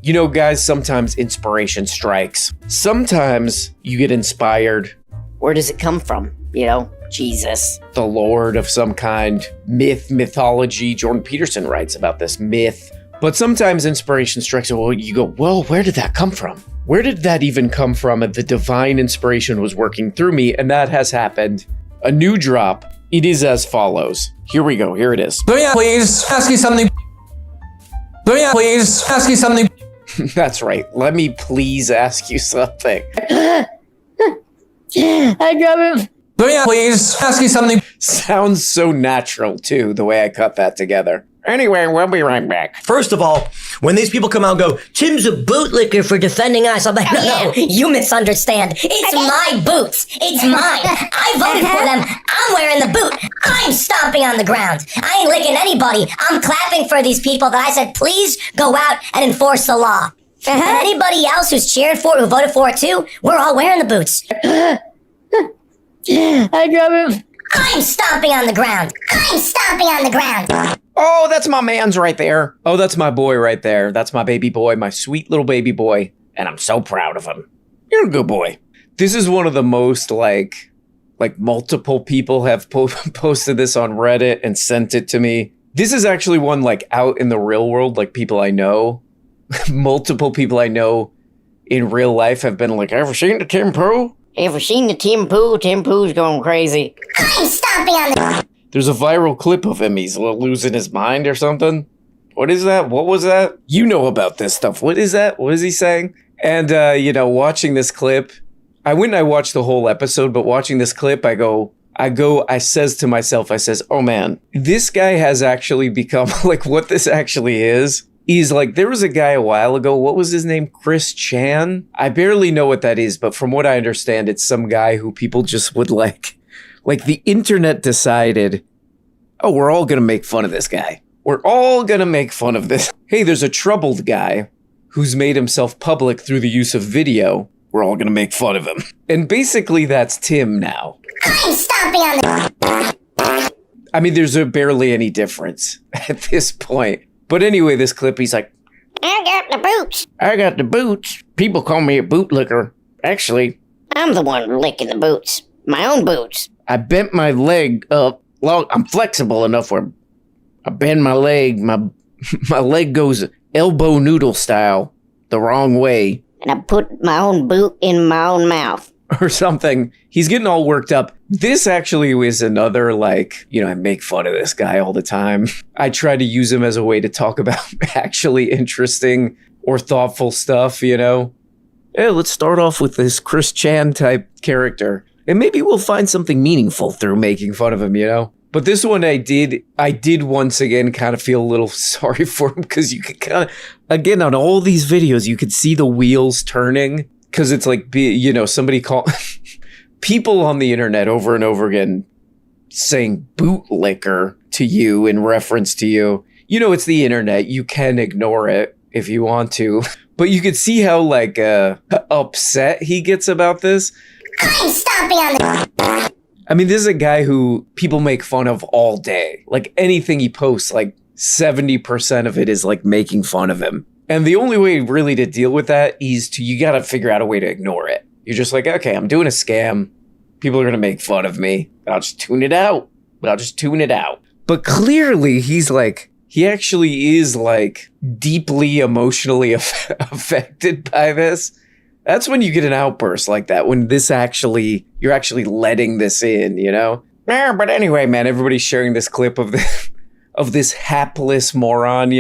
You know, guys, sometimes inspiration strikes. Sometimes you get inspired. Where does it come from? You know, Jesus. The Lord of some kind. Mythology. Jordan Peterson writes about this myth. But sometimes inspiration strikes, well, you go, whoa, where did that come from? Where did that even come from? And the divine inspiration was working through me, and that has happened. A new drop. It is as follows. Here we go. Here it is. Let me please ask you something. Let me please ask you something. That's right. Let me please ask you something. I got him. Let me please ask you something. Sounds so natural, too, the way I cut that together. Anyway, we'll be right back. First of all, when these people come out and go, Tim's a bootlicker for defending us, I'm like, no. You misunderstand. It's my boots. It's mine. I voted for them. I'm wearing the boot. I'm stomping on the ground. I ain't licking anybody. I'm clapping for these people that I said, please go out and enforce the law. And anybody else who's cheering for it, who voted for it too, we're all wearing the boots. I got him. I'm stomping on the ground. I'm stomping on the ground. Oh, that's my man's right there. Oh, that's my boy right there. That's my baby boy, my sweet little baby boy. And I'm so proud of him. You're a good boy. This is one of the most, like multiple people have posted this on Reddit and sent it to me. This is actually one, like, out in the real world, like, people I know. Multiple people I know in real life have been like, ever seen the Tim Pooh? Ever seen the Tim Pooh? Tim Pooh's going crazy. I'm stomping on the... There's a viral clip of him. He's losing his mind or something. What is that? What was that? You know about this stuff. What is that? What is he saying? And, watching this clip, I went and I watched the whole episode, but watching this clip, I says to myself, oh man, this guy has actually become, like, what this actually is like, there was a guy a while ago, what was his name? Chris Chan? I barely know what that is, but from what I understand, it's some guy who people just would like the internet decided, oh, we're all gonna make fun of this guy. We're all gonna make fun of this. Hey, there's a troubled guy who's made himself public through the use of video. We're all gonna make fun of him. And basically that's Tim now. I'm stomping on the... I mean, there's barely any difference at this point. But anyway, this clip, he's like, I got the boots. I got the boots. People call me a bootlicker. Actually, I'm the one licking the boots. My own boots. I bent my leg up. Well, I'm flexible enough where I bend my leg. My leg goes elbow noodle style the wrong way. And I put my own boot in my own mouth. Or something. He's getting all worked up. This actually was another, I make fun of this guy all the time. I try to use him as a way to talk about actually interesting or thoughtful stuff, Yeah, let's start off with this Chris Chan type character. And maybe we'll find something meaningful through making fun of him, But this one I did once again kind of feel a little sorry for him because you could kind of, again, on all these videos, you could see the wheels turning because it's like, somebody people on the internet over and over again saying bootlicker to you in reference to you. It's the internet. You can ignore it if you want to. But you could see how, upset he gets about this. I'm stomping on the... I mean, this is a guy who people make fun of all day. Like, anything he posts, 70% of it is, making fun of him. And the only way really to deal with that is you gotta figure out a way to ignore it. You're just like, okay, I'm doing a scam. People are gonna make fun of me. I'll just tune it out. But clearly, he actually is, deeply emotionally affected by this. That's when you get an outburst like that, when you're actually letting this in, Yeah, but anyway, man, everybody's sharing this clip of this hapless moron,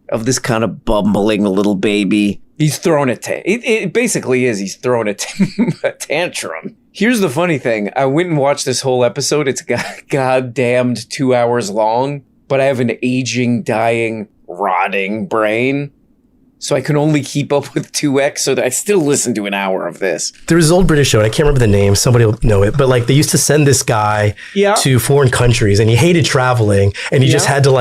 of this kind of bumbling little baby. He's throwing it basically is. He's throwing a tantrum. Here's the funny thing. I went and watched this whole episode. It's goddamned 2 hours long, but I have an aging, dying, rotting brain. So I can only keep up with 2X, so that I still listen to an hour of this. There was this old British show, and I can't remember the name, somebody will know it, but they used to send this guy to foreign countries, and he hated traveling, and he just had to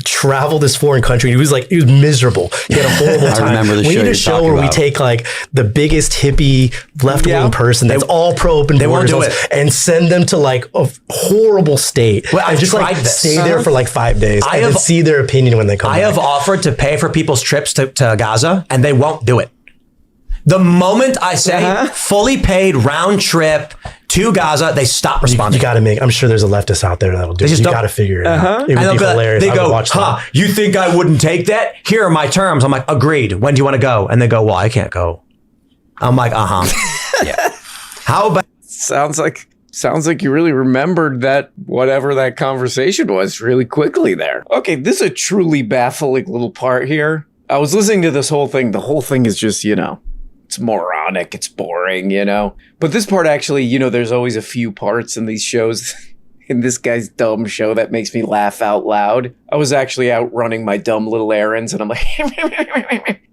travel this foreign country. He was miserable. He had a horrible time. remember the we show need you're a show talking where we about. take like the biggest hippie left-wing person that's all pro-open They won't borders do it. and send them to like a horrible state. Well, I've and just tried like this. stay there for like 5 days I and have- then see their opinion when they come I back. have offered to pay for people's trips to Gaza, and they won't do it. The moment I say fully paid round trip to Gaza, they stop responding. You got to make. I'm sure there's a leftist out there that'll do it. just You don't- got to figure it out. It And would they'll be be like- hilarious. they I would go, watch that. you think I wouldn't take that? Here are my terms. I'm like, agreed. When do you want to go? And they go, well, I can't go. I'm like, yeah. How about Sounds like you really remembered that whatever that conversation was really quickly there. Okay, this is a truly baffling little part here. I was listening to this whole thing. The whole thing is just, it's moronic. It's boring, But this part actually, there's always a few parts in these shows, in this guy's dumb show that makes me laugh out loud. I was actually out running my dumb little errands and I'm like,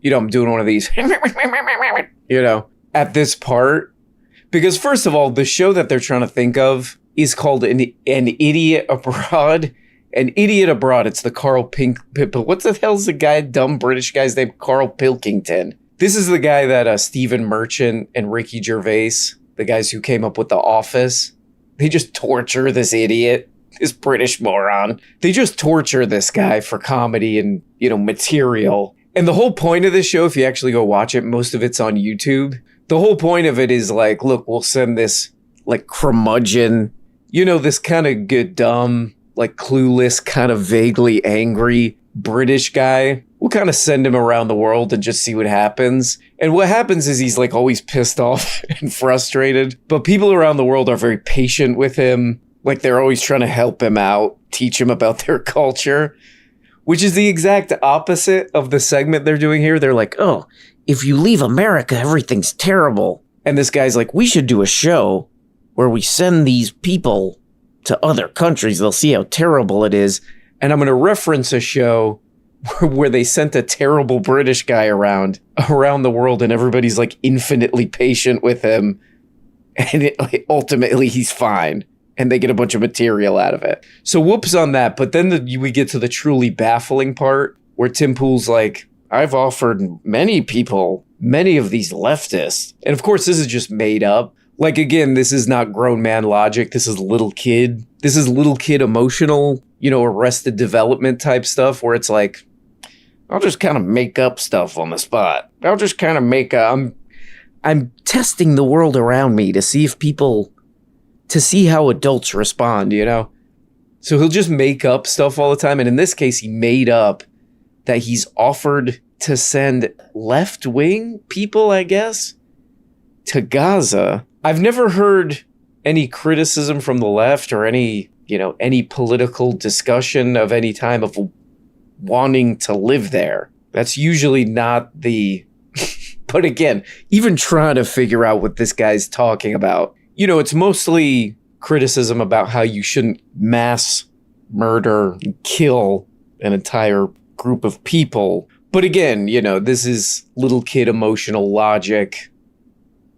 I'm doing one of these, at this part. Because first of all, the show that they're trying to think of is called An Idiot Abroad. An Idiot Abroad. It's the what the hell's the guy, dumb British guy's name? Carl Pilkington. This is the guy that Stephen Merchant and Ricky Gervais, the guys who came up with The Office, they just torture this idiot, this British moron. They just torture this guy for comedy and, material. And the whole point of this show, if you actually go watch it, most of it's on YouTube. The whole point of it is like, look, we'll send this like curmudgeon, this kind of good, dumb, like clueless, kind of vaguely angry British guy. We'll kind of send him around the world and just see what happens. And what happens is he's like always pissed off and frustrated. But people around the world are very patient with him. Like they're always trying to help him out, teach him about their culture, which is the exact opposite of the segment they're doing here. They're like, oh, if you leave America, everything's terrible. And this guy's like, we should do a show where we send these people to other countries. They'll see how terrible it is. And I'm going to reference a show where they sent a terrible British guy around the world and everybody's like infinitely patient with him. And ultimately he's fine. And they get a bunch of material out of it. So whoops on that. But then we get to the truly baffling part where Tim Pool's like, I've offered many people, many of these leftists. And of course, this is just made up. Like, again, this is not grown man logic. This is little kid. This is little kid emotional, Arrested Development type stuff where it's like, I'll just kind of make up stuff on the spot. I'll just kind of I'm testing the world around me to see how adults respond, So he'll just make up stuff all the time. And in this case, he made up that he's offered to send left-wing people, I guess, to Gaza. I've never heard any criticism from the left or any political discussion of any time of wanting to live there. That's usually not the... But again, even trying to figure out what this guy's talking about, it's mostly criticism about how you shouldn't mass murder and kill an entire group of people. But again, this is little kid emotional logic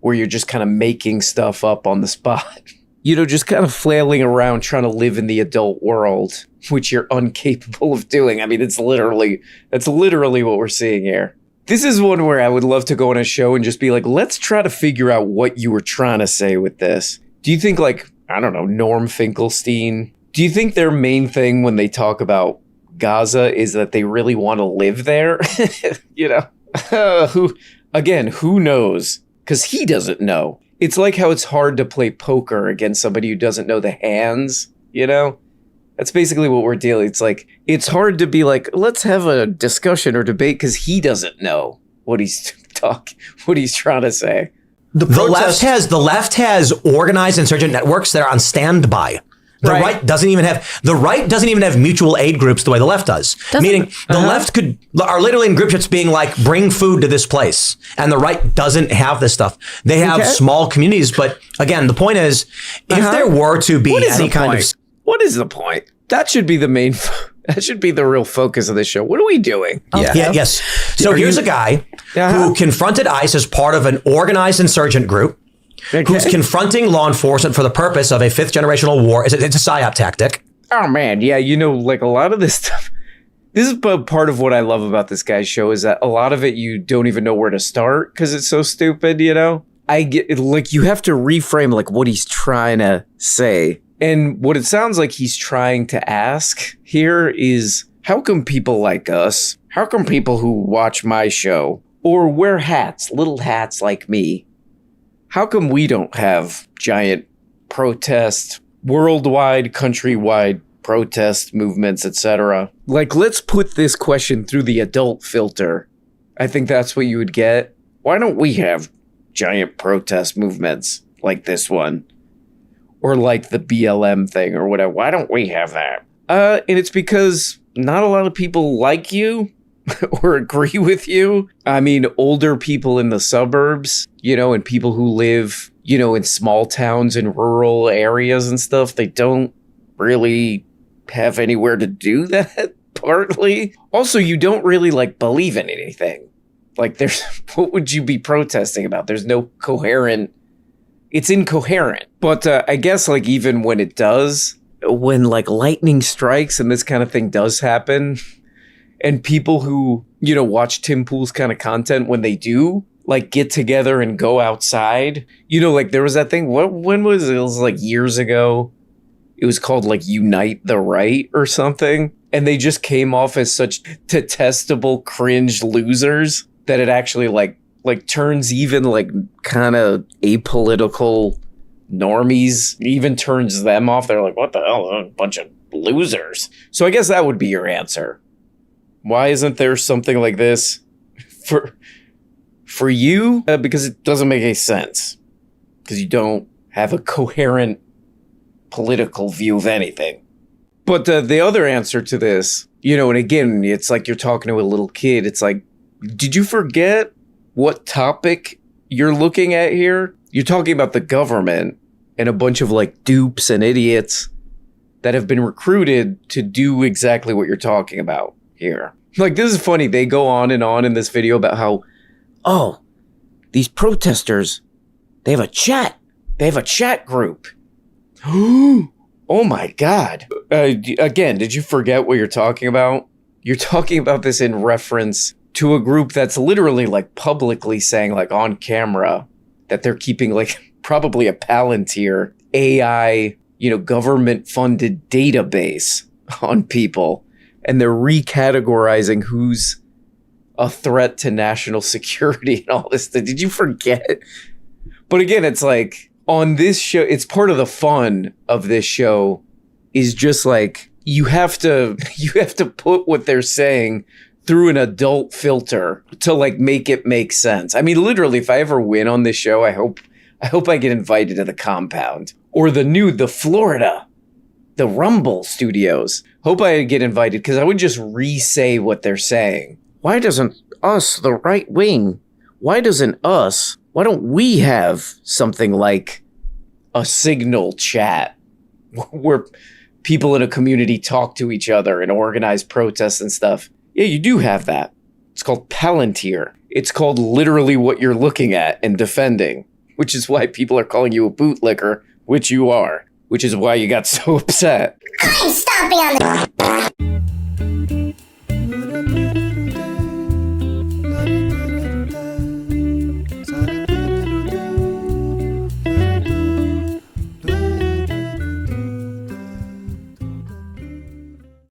where you're just kind of making stuff up on the spot. Just kind of flailing around trying to live in the adult world, which you're incapable of doing. I mean, that's literally what we're seeing here. This is one where I would love to go on a show and just be like, let's try to figure out what you were trying to say with this. Do you think Norm Finkelstein, do you think their main thing when they talk about Gaza is that they really want to live there? Who knows? Because he doesn't know. It's like how it's hard to play poker against somebody who doesn't know the hands, That's basically what we're dealing. It's like, it's hard to be like, let's have a discussion or debate because he doesn't know what he's trying to say. The left has organized insurgent networks that are on standby. The right doesn't even have mutual aid groups the way the left does. Meaning the left are literally in group chats being like, bring food to this place. And the right doesn't have this stuff. They have small communities. But again, the point is, if there were to be any kind of... What is the point? That should be the main... That should be the real focus of this show. What are we doing? Yes. So here's a guy who confronted ICE as part of an organized insurgent group. Who's confronting law enforcement for the purpose of a fifth generational war. It's a PSYOP tactic. Oh, man. Yeah, like a lot of this stuff. This is part of what I love about this guy's show is that a lot of it you don't even know where to start because it's so stupid, you know? I get like you have to reframe like what he's trying to say. And what it sounds like he's trying to ask here is how come people like us, how come people who watch my show or wear hats, little hats like me, how come we don't have giant protest, worldwide, countrywide protest movements, etc.? Like, let's put this question through the adult filter. I think that's what you would get. Why don't we have giant protest movements like this one? Or like the BLM thing or whatever. Why don't we have that? And it's because not a lot of people like you or agree with you. I mean, older people in the suburbs, you know, and people who live, you know, in small towns and rural areas and stuff, they don't really have anywhere to do that, partly. Also, you don't really, like, believe in anything. Like, there's, what would you be protesting about? There's no coherent, it's incoherent. But I guess, like, even when it does, when, like, lightning strikes and this kind of thing does happen, and people who, you know, watch Tim Pool's kind of content, when they do, like, get together and go outside, you know, like, there was that thing, when was it? It was, like, years ago. It was called, like, Unite the Right or something. And they just came off as such detestable, cringe losers that it actually, like turns even, like, kind of apolitical normies, even turns them off. They're like, what the hell? A bunch of losers. So I guess that would be your answer. Why isn't there something like this for you? Because it doesn't make any sense. Because you don't have a coherent political view of anything. But the other answer to this, you know, and again, it's like you're talking to a little kid. It's like, did you forget what topic you're looking at here? You're talking about the government and a bunch of, like, dupes and idiots that have been recruited to do exactly what you're talking about here. Like, this is funny. They go on in this video about how, oh, these protesters, they have a chat. They have a chat group. Oh my God. Again, did you forget what you're talking about? You're talking about this in reference to a group that's literally, like, publicly saying, like, on camera that they're keeping, like, probably a Palantir AI, you know, government funded database on people. And they're recategorizing who's a threat to national security and all this stuff. Did you forget? But again, it's like, on this show, it's part of the fun of this show is just like, you have to put what they're saying through an adult filter to, like, make it make sense. I mean, literally, if I ever win on this show, I hope I get invited to the compound or the Florida, the Rumble Studios. Hope I get invited because I would just re-say what they're saying. Why doesn't us, the right wing, why don't we have something like a Signal chat where people in a community talk to each other and organize protests and stuff? Yeah, you do have that. It's called Palantir. It's called literally what you're looking at and defending, which is why people are calling you a bootlicker, which you are, which is why you got so upset. I'm stomping on the...